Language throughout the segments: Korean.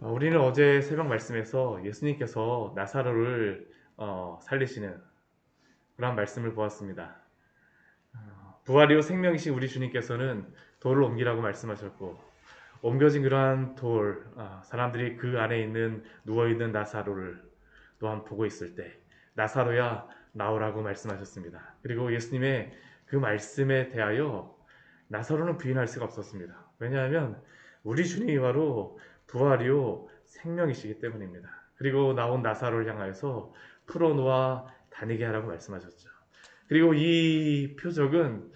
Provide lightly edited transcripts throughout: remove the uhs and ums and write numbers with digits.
우리는 어제 새벽 말씀에서 예수님께서 나사로를 살리시는 그런 말씀을 보았습니다. 부활이요 생명이신 우리 주님께서는 돌을 옮기라고 말씀하셨고 옮겨진 그러한 돌, 사람들이 그 안에 있는 누워있는 나사로를 또한 보고 있을 때 나사로야 나오라고 말씀하셨습니다. 그리고 예수님의 그 말씀에 대하여 나사로는 부인할 수가 없었습니다. 왜냐하면 우리 주님이 바로 부활이요 생명이시기 때문입니다. 그리고 나온 나사로를 향하여서 풀어놓아 다니게 하라고 말씀하셨죠. 그리고 이 표적은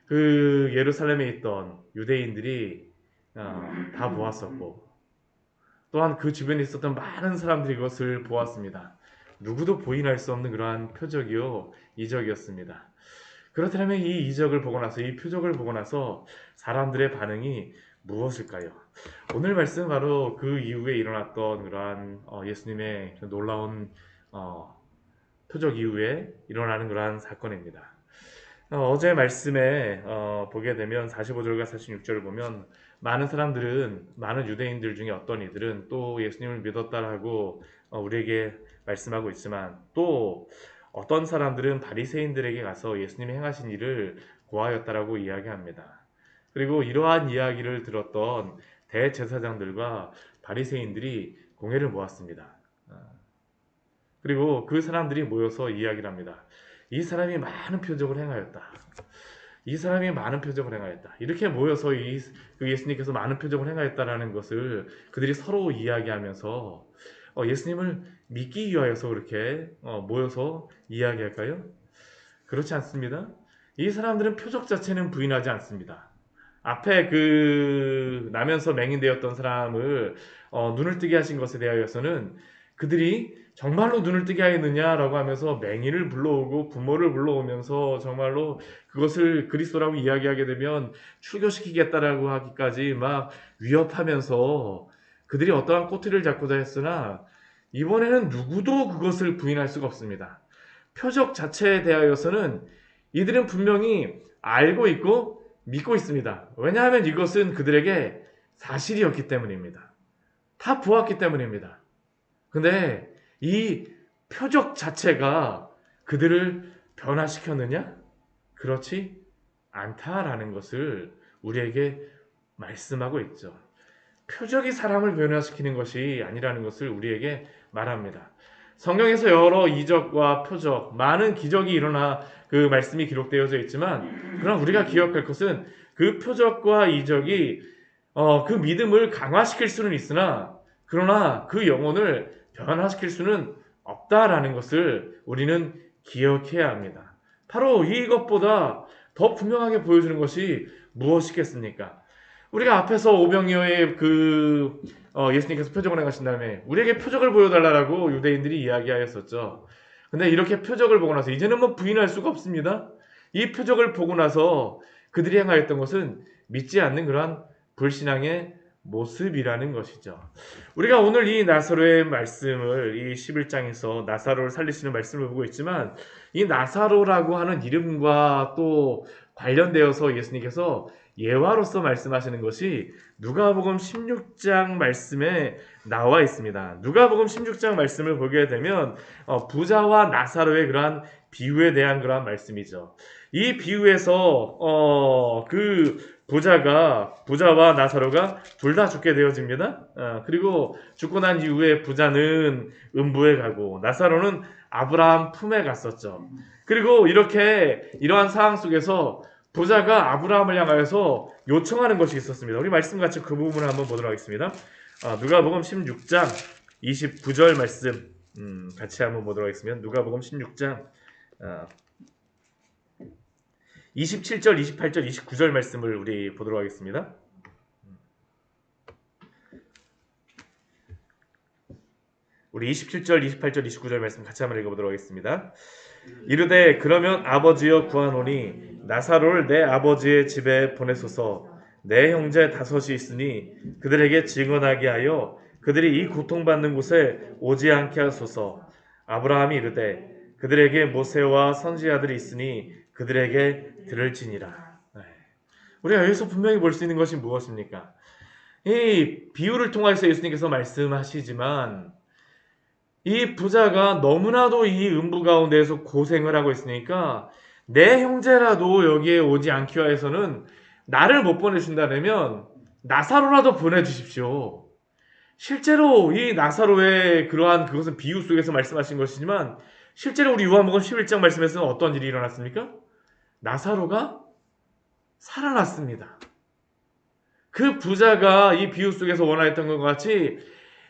그 예루살렘에 있던 유대인들이 다 보았었고 또한 그 주변에 있었던 많은 사람들이 그것을 보았습니다. 누구도 부인할 수 없는 그러한 표적이요 이적이었습니다. 그렇다면 이 이적을 보고 나서 이 표적을 보고 나서 사람들의 반응이 무엇일까요? 오늘 말씀 바로 그 이후에 일어났던 그러한 예수님의 놀라운 표적 이후에 일어나는 그러한 사건입니다. 어제 말씀에 보게 되면 45절과 46절을 보면 많은 사람들은 많은 유대인들 중에 어떤 이들은 또 예수님을 믿었다라고 우리에게 말씀하고 있지만 또 어떤 사람들은 바리새인들에게 가서 예수님이 행하신 일을 고하였다라고 이야기합니다. 그리고 이러한 이야기를 들었던 대제사장들과 바리새인들이 공회를 모았습니다. 그리고 그 사람들이 모여서 이야기를 합니다. 이 사람이 많은 표적을 행하였다. 이 사람이 많은 표적을 행하였다. 이렇게 모여서 그 예수님께서 많은 표적을 행하였다라는 것을 그들이 서로 이야기하면서 예수님을 믿기 위하여서 그렇게 모여서 이야기할까요? 그렇지 않습니다. 이 사람들은 표적 자체는 부인하지 않습니다. 앞에 그 나면서 맹인되었던 사람을 눈을 뜨게 하신 것에 대하여서는 그들이 정말로 눈을 뜨게 하였느냐라고 하면서 맹인을 불러오고 부모를 불러오면서 정말로 그것을 그리스도라고 이야기하게 되면 출교시키겠다라고 하기까지 막 위협하면서 그들이 어떠한 꼬투리를 잡고자 했으나 이번에는 누구도 그것을 부인할 수가 없습니다. 표적 자체에 대하여서는 이들은 분명히 알고 있고 믿고 있습니다. 왜냐하면 이것은 그들에게 사실이었기 때문입니다. 다 보았기 때문입니다. 근데 이 표적 자체가 그들을 변화시켰느냐? 그렇지 않다라는 것을 우리에게 말씀하고 있죠. 표적이 사람을 변화시키는 것이 아니라는 것을 우리에게 말합니다. 성경에서 여러 이적과 표적, 많은 기적이 일어나 그 말씀이 기록되어져 있지만, 그러나 우리가 기억할 것은 그 표적과 이적이 그 믿음을 강화시킬 수는 있으나, 그러나 그 영혼을 변화시킬 수는 없다라는 것을 우리는 기억해야 합니다. 바로 이것보다 더 분명하게 보여주는 것이 무엇이겠습니까? 우리가 앞에서 오병이어의 예수님께서 표적을 행하신 다음에 우리에게 표적을 보여달라고 유대인들이 이야기하였었죠. 근데 이렇게 표적을 보고 나서 이제는 뭐 부인할 수가 없습니다. 이 표적을 보고 나서 그들이 행하였던 것은 믿지 않는 그러한 불신앙의 모습이라는 것이죠. 우리가 오늘 이 나사로의 말씀을 이 11장에서 나사로를 살리시는 말씀을 보고 있지만 이 나사로라고 하는 이름과 또 관련되어서 예수님께서 예화로서 말씀하시는 것이 누가복음 16장 말씀에 나와 있습니다. 누가복음 16장 말씀을 보게 되면 부자와 나사로의 그러한 비유에 대한 그러한 말씀이죠. 이 비유에서 그 부자와 나사로가 둘 다 죽게 되어집니다. 그리고 죽고 난 이후에 부자는 음부에 가고 나사로는 아브라함 품에 갔었죠. 그리고 이러한 상황 속에서 부자가 아브라함을 향하여서 요청하는 것이 있었습니다. 우리 말씀 같이 그 부분을 한번 보도록 하겠습니다. 누가복음 16장 29절 말씀 같이 한번 보도록 하겠습니다. 누가복음 16장 27절, 28절, 29절 말씀을 우리 보도록 하겠습니다. 우리 27절, 28절, 29절 말씀 같이 한번 읽어보도록 하겠습니다. 이르되 그러면 아버지여 구하노니 나사로를 내 아버지의 집에 보내소서. 내 형제 다섯이 있으니 그들에게 증언하게 하여 그들이 이 고통받는 곳에 오지 않게 하소서. 아브라함이 이르되 그들에게 모세와 선지자들이 있으니 그들에게 들을지니라. 우리가 여기서 분명히 볼 수 있는 것이 무엇입니까? 이 비유를 통해서 예수님께서 말씀하시지만 이 부자가 너무나도 이 음부 가운데에서 고생을 하고 있으니까 내 형제라도 여기에 오지 않기와 해서는 나를 못 보내준다면 나사로라도 보내주십시오. 실제로 이 나사로의 그러한 그것은 비유 속에서 말씀하신 것이지만 실제로 우리 요한복음 11장 말씀에서는 어떤 일이 일어났습니까? 나사로가 살아났습니다. 그 부자가 이 비유 속에서 원하였던 것 같이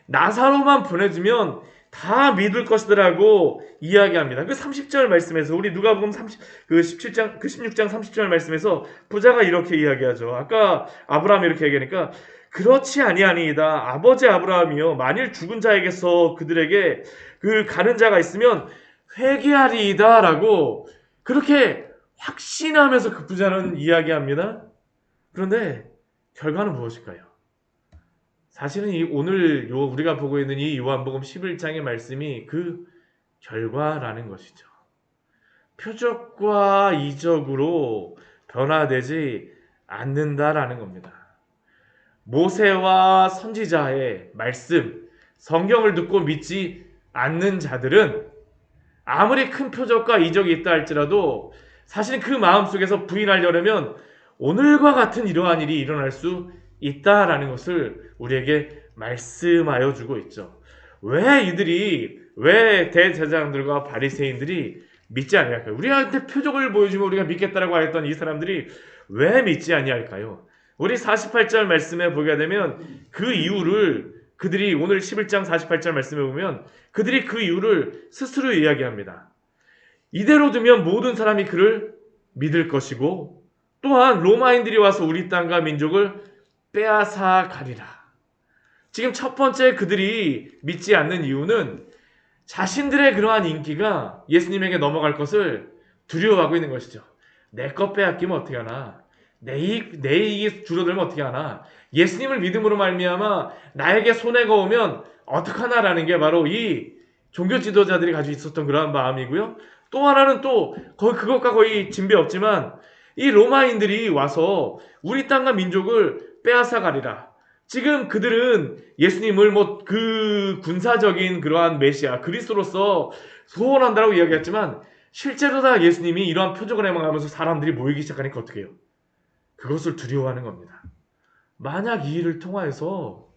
나사로만 보내주면 다 믿을 것이더라고 이야기합니다. 그 30절 말씀에서 우리 누가복음 16장 30절 말씀에서 부자가 이렇게 이야기하죠. 아까 아브라함이 이렇게 얘기하니까 그렇지 아니하니이다. 아버지 아브라함이요 만일 죽은 자에게서 그들에게 그 가는 자가 있으면 회개하리이다라고 그렇게 확신하면서 그 부자는 이야기합니다. 그런데 결과는 무엇일까요? 사실은 오늘 우리가 보고 있는 이 요한복음 11장의 말씀이 그 결과라는 것이죠. 표적과 이적으로 변화되지 않는다라는 겁니다. 모세와 선지자의 말씀, 성경을 듣고 믿지 않는 자들은 아무리 큰 표적과 이적이 있다 할지라도 사실은 그 마음속에서 부인하려면 오늘과 같은 이러한 일이 일어날 수 있다라는 것을 우리에게 말씀하여 주고 있죠. 왜 대제사장들과 바리새인들이 믿지 아니할까요? 우리한테 표적을 보여주면 우리가 믿겠다라고 하였던 이 사람들이 왜 믿지 아니할까요? 우리 48절 말씀에 보게 되면 그 이유를 그들이 오늘 11장 48절 말씀에 보면 그들이 그 이유를 스스로 이야기합니다. 이대로 두면 모든 사람이 그를 믿을 것이고 또한 로마인들이 와서 우리 땅과 민족을 빼앗아 가리라. 지금 첫 번째 그들이 믿지 않는 이유는 자신들의 그러한 인기가 예수님에게 넘어갈 것을 두려워하고 있는 것이죠. 내 것 빼앗기면 어떻게 하나? 내 이익이 줄어들면 어떻게 하나? 예수님을 믿음으로 말미암아 나에게 손해가 오면 어떡하나라는 게 바로 이 종교 지도자들이 가지고 있었던 그러한 마음이고요. 또 하나는 또 그것과 거의 진배 없지만 이 로마인들이 와서 우리 땅과 민족을 빼앗아 가리라. 지금 그들은 예수님을 그 군사적인 그러한 메시아 그리스도로서 소원한다고 이야기했지만 실제로 다 예수님이 이러한 표적을 행하면서 사람들이 모이기 시작하니까 어떻게 해요? 그것을 두려워하는 겁니다. 만약 이 일을 통하여서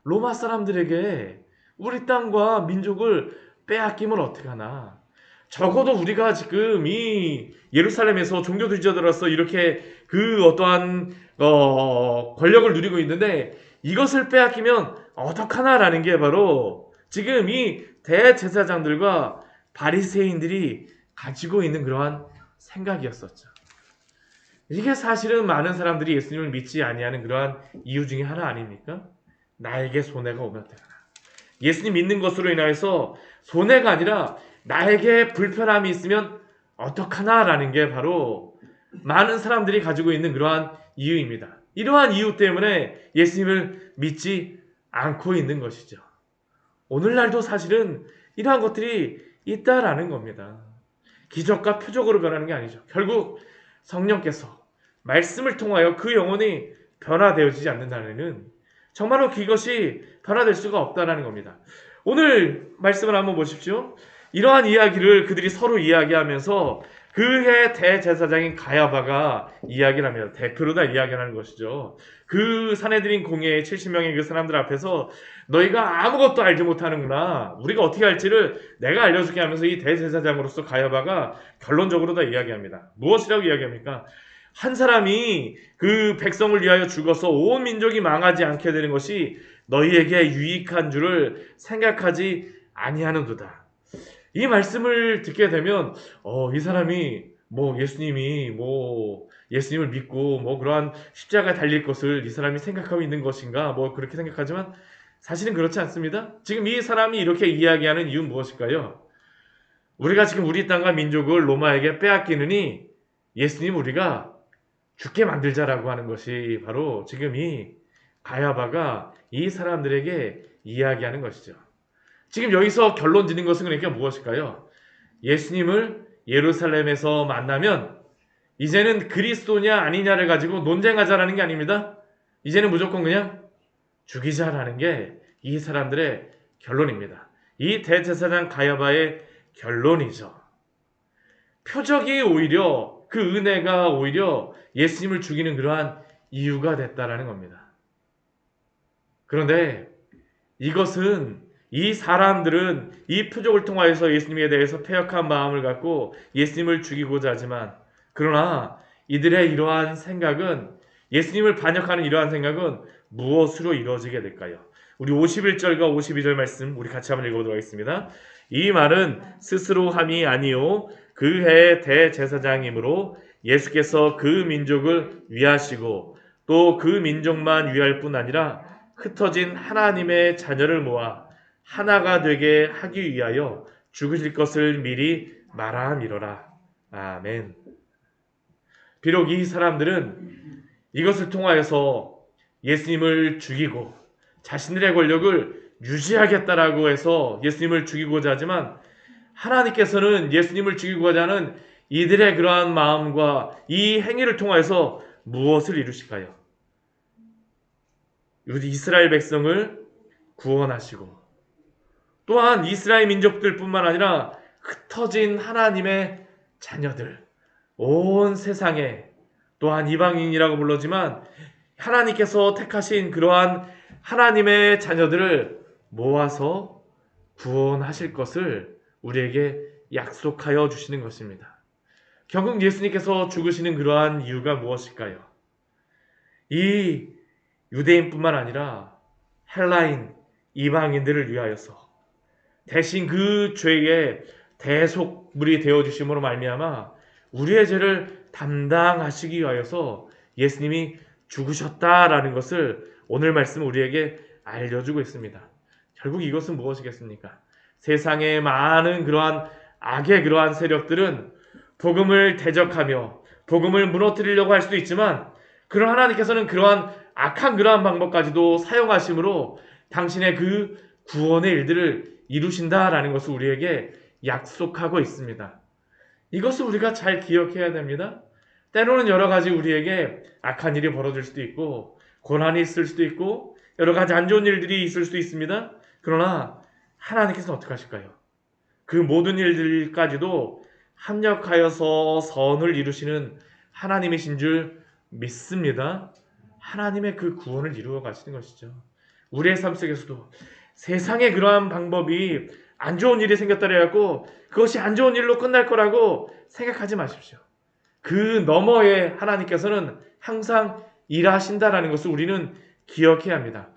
로마 사람들에게 우리 땅과 민족을 빼앗기면 어떻게 하나? 적어도 우리가 지금 이 예루살렘에서 종교주의자들로서 이렇게 그 어떠한 권력을 누리고 있는데 이것을 빼앗기면 어떡하나라는 게 바로 지금 이 대제사장들과 바리새인들이 가지고 있는 그러한 생각이었었죠. 이게 사실은 많은 사람들이 예수님을 믿지 아니하는 그러한 이유 중에 하나 아닙니까? 나에게 손해가 오면 어떡하나. 예수님 믿는 것으로 인하여서 손해가 아니라 나에게 불편함이 있으면 어떡하나라는 게 바로 많은 사람들이 가지고 있는 그러한 이유입니다. 이러한 이유 때문에 예수님을 믿지 않고 있는 것이죠. 오늘날도 사실은 이러한 것들이 있다라는 겁니다. 기적과 표적으로 변하는 게 아니죠. 결국 성령께서 말씀을 통하여 그 영혼이 변화되어지지 않는다는 정말로 그것이 변화될 수가 없다는 겁니다. 오늘 말씀을 한번 보십시오. 이러한 이야기를 그들이 서로 이야기하면서 그의 대제사장인 가야바가 이야기를 합니다. 대표로 다 이야기를 하는 것이죠. 그 산헤드린 공회의 70명의 그 사람들 앞에서 너희가 아무것도 알지 못하는구나. 우리가 어떻게 할지를 내가 알려줄게 하면서 이 대제사장으로서 가야바가 결론적으로 다 이야기합니다. 무엇이라고 이야기합니까? 한 사람이 그 백성을 위하여 죽어서 온 민족이 망하지 않게 되는 것이 너희에게 유익한 줄을 생각하지 아니하는도다. 이 말씀을 듣게 되면 이 사람이 예수님을 믿고 그러한 십자가에 달릴 것을 이 사람이 생각하고 있는 것인가 그렇게 생각하지만 사실은 그렇지 않습니다. 지금 이 사람이 이렇게 이야기하는 이유는 무엇일까요? 우리가 지금 우리 땅과 민족을 로마에게 빼앗기느니 예수님 우리가 죽게 만들자라고 하는 것이 바로 지금 이 가야바가 이 사람들에게 이야기하는 것이죠. 지금 여기서 결론 지는 것은 그러니까 무엇일까요? 예수님을 예루살렘에서 만나면 이제는 그리스도냐 아니냐를 가지고 논쟁하자라는 게 아닙니다. 이제는 무조건 그냥 죽이자라는 게 이 사람들의 결론입니다. 이 대제사장 가야바의 결론이죠. 표적이 오히려 그 은혜가 오히려 예수님을 죽이는 그러한 이유가 됐다라는 겁니다. 그런데 이것은 이 사람들은 이 표적을 통하여서 예수님에 대해서 패역한 마음을 갖고 예수님을 죽이고자 하지만 그러나 이들의 이러한 생각은 예수님을 반역하는 이러한 생각은 무엇으로 이루어지게 될까요? 우리 51절과 52절 말씀 우리 같이 한번 읽어보도록 하겠습니다. 이 말은 스스로 함이 아니요 그 해의 대제사장이므로 예수께서 그 민족을 위하시고 또 그 민족만 위할 뿐 아니라 흩어진 하나님의 자녀를 모아 하나가 되게 하기 위하여 죽으실 것을 미리 말함이로라. 아멘. 비록 이 사람들은 이것을 통하여서 예수님을 죽이고 자신들의 권력을 유지하겠다라고 해서 예수님을 죽이고자 하지만 하나님께서는 예수님을 죽이고자 하는 이들의 그러한 마음과 이 행위를 통하여서 무엇을 이루실까요? 이스라엘 백성을 구원하시고 또한 이스라엘 민족들뿐만 아니라 흩어진 하나님의 자녀들 온 세상에 또한 이방인이라고 불렀지만 하나님께서 택하신 그러한 하나님의 자녀들을 모아서 구원하실 것을 우리에게 약속하여 주시는 것입니다. 결국 예수님께서 죽으시는 그러한 이유가 무엇일까요? 이 유대인뿐만 아니라 헬라인, 이방인들을 위하여서 대신 그 죄의 대속물이 되어주심으로 말미암아 우리의 죄를 담당하시기 위하여서 예수님이 죽으셨다라는 것을 오늘 말씀 우리에게 알려주고 있습니다. 결국 이것은 무엇이겠습니까? 세상의 많은 그러한 악의 그러한 세력들은 복음을 대적하며 복음을 무너뜨리려고 할 수도 있지만 그러나 하나님께서는 그러한 악한 그러한 방법까지도 사용하심으로 당신의 그 구원의 일들을 이루신다라는 것을 우리에게 약속하고 있습니다. 이것을 우리가 잘 기억해야 됩니다. 때로는 여러 가지 우리에게 악한 일이 벌어질 수도 있고 고난이 있을 수도 있고 여러 가지 안 좋은 일들이 있을 수도 있습니다. 그러나 하나님께서는 어떻게 하실까요? 그 모든 일들까지도 합력하여서 선을 이루시는 하나님이신 줄 믿습니다. 하나님의 그 구원을 이루어 가시는 것이죠. 우리의 삶 속에서도 세상의 그러한 방법이 안 좋은 일이 생겼다 해갖고 그것이 안 좋은 일로 끝날 거라고 생각하지 마십시오. 그 너머에 하나님께서는 항상 일하신다라는 것을 우리는 기억해야 합니다.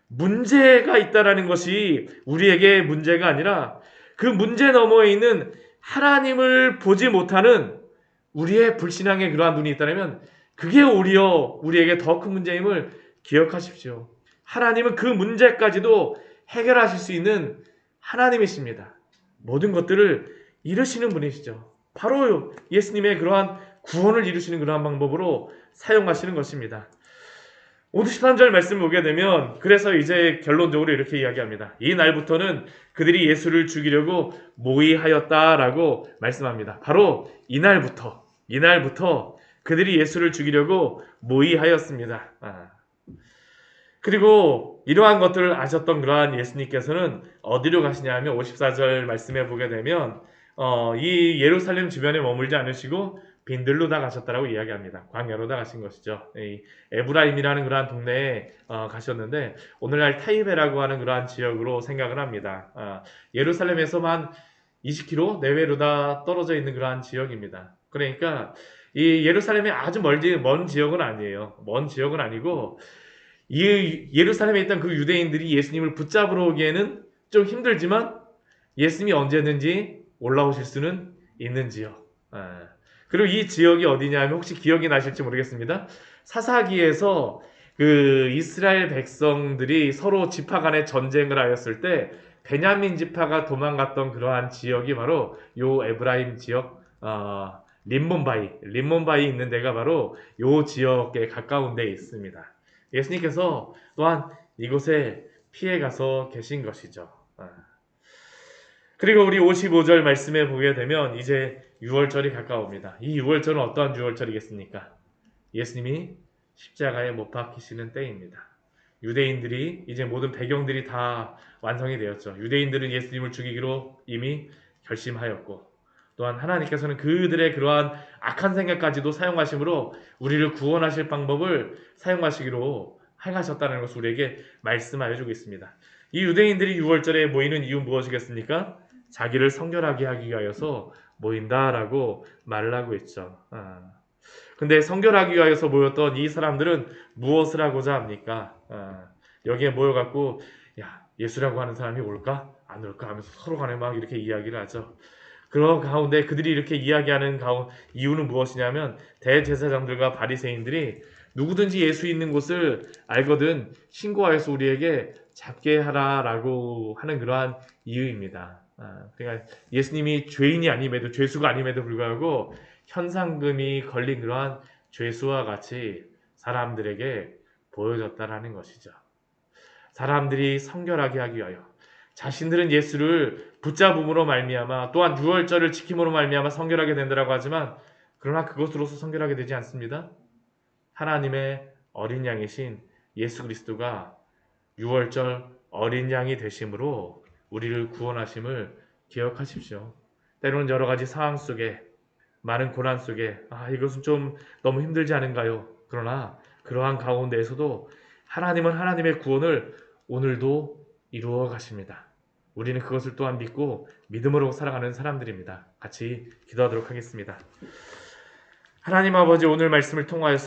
문제가 있다라는 것이 우리에게 문제가 아니라 그 문제 너머에 있는 하나님을 보지 못하는 우리의 불신앙의 그러한 눈이 있다면 그게 오히려 우리에게 더 큰 문제임을 기억하십시오. 하나님은 그 문제까지도 해결하실 수 있는 하나님이십니다. 모든 것들을 이루시는 분이시죠. 바로 예수님의 그러한 구원을 이루시는 그러한 방법으로 사용하시는 것입니다. 53절 말씀 보게 되면 그래서 이제 결론적으로 이렇게 이야기합니다. 이 날부터는 그들이 예수를 죽이려고 모의하였다라고 말씀합니다. 바로 이날부터 그들이 예수를 죽이려고 모의하였습니다. 그리고 이러한 것들을 아셨던 그러한 예수님께서는 어디로 가시냐 하면 54절 말씀에 보게 되면 이 예루살렘 주변에 머물지 않으시고 빈들로 다 가셨다라고 이야기합니다. 광야로 다 가신 것이죠. 이 에브라임이라는 그러한 동네에 가셨는데 오늘날 타이베라고 하는 그러한 지역으로 생각을 합니다. 예루살렘에서만 20km 내외로 다 떨어져 있는 그러한 지역입니다. 그러니까 이 예루살렘이 아주 먼 지역은 아니에요. 먼 지역은 아니고 이 예루살렘에 있던 그 유대인들이 예수님을 붙잡으러 오기에는 좀 힘들지만 예수님이 언제든지 올라오실 수는 있는 지역. 그리고 이 지역이 어디냐면 혹시 기억이 나실지 모르겠습니다. 사사기에서 그 이스라엘 백성들이 서로 지파 간에 전쟁을 하였을 때 베냐민 지파가 도망갔던 그러한 지역이 바로 요 에브라임 지역 림몬바이 있는 데가 바로 요 지역에 가까운 데에 있습니다. 예수님께서 또한 이곳에 피해 가서 계신 것이죠. 그리고 우리 55절 말씀에 보게 되면 이제 6월절이 가까웁니다. 이 6월절은 어떠한 6월절이겠습니까? 예수님이 십자가에 못 박히시는 때입니다. 유대인들이 이제 모든 배경들이 다 완성이 되었죠. 유대인들은 예수님을 죽이기로 이미 결심하였고, 또한 하나님께서는 그들의 그러한 악한 생각까지도 사용하심으로 우리를 구원하실 방법을 사용하시기로 행하셨다는 것을 우리에게 말씀하여 주고 있습니다. 이 유대인들이 유월절에 모이는 이유 무엇이겠습니까? 자기를 성결하게 하기 위하여서 모인다라고 말을 하고 있죠. 근데 성결하기 위하여서 모였던 이 사람들은 무엇을 하고자 합니까? 여기에 모여갖고 야, 예수라고 하는 사람이 올까? 안 올까? 하면서 서로 간에 막 이렇게 이야기를 하죠. 그런 가운데 그들이 이렇게 이야기하는 이유는 무엇이냐면 대제사장들과 바리새인들이 누구든지 예수 있는 곳을 알거든 신고하여서 우리에게 잡게 하라라고 하는 그러한 이유입니다. 그러니까 예수님이 죄인이 아님에도 죄수가 아님에도 불구하고 현상금이 걸린 그러한 죄수와 같이 사람들에게 보여졌다라는 것이죠. 사람들이 성결하게 하기 위하여 자신들은 예수를 붙잡음으로 말미암아 또한 유월절을 지킴으로 말미암아 성결하게 된다라고 하지만 그러나 그것으로서 성결하게 되지 않습니다. 하나님의 어린 양이신 예수 그리스도가 유월절 어린 양이 되심으로 우리를 구원하심을 기억하십시오. 때로는 여러 가지 상황 속에 많은 고난 속에 이것은 좀 너무 힘들지 않은가요? 그러나 그러한 가운데에서도 하나님은 하나님의 구원을 오늘도 이루어 가십니다. 우리는 그것을 또한 믿고 믿음으로 살아가는 사람들입니다. 같이 기도하도록 하겠습니다. 하나님 아버지, 오늘 말씀을 통하여서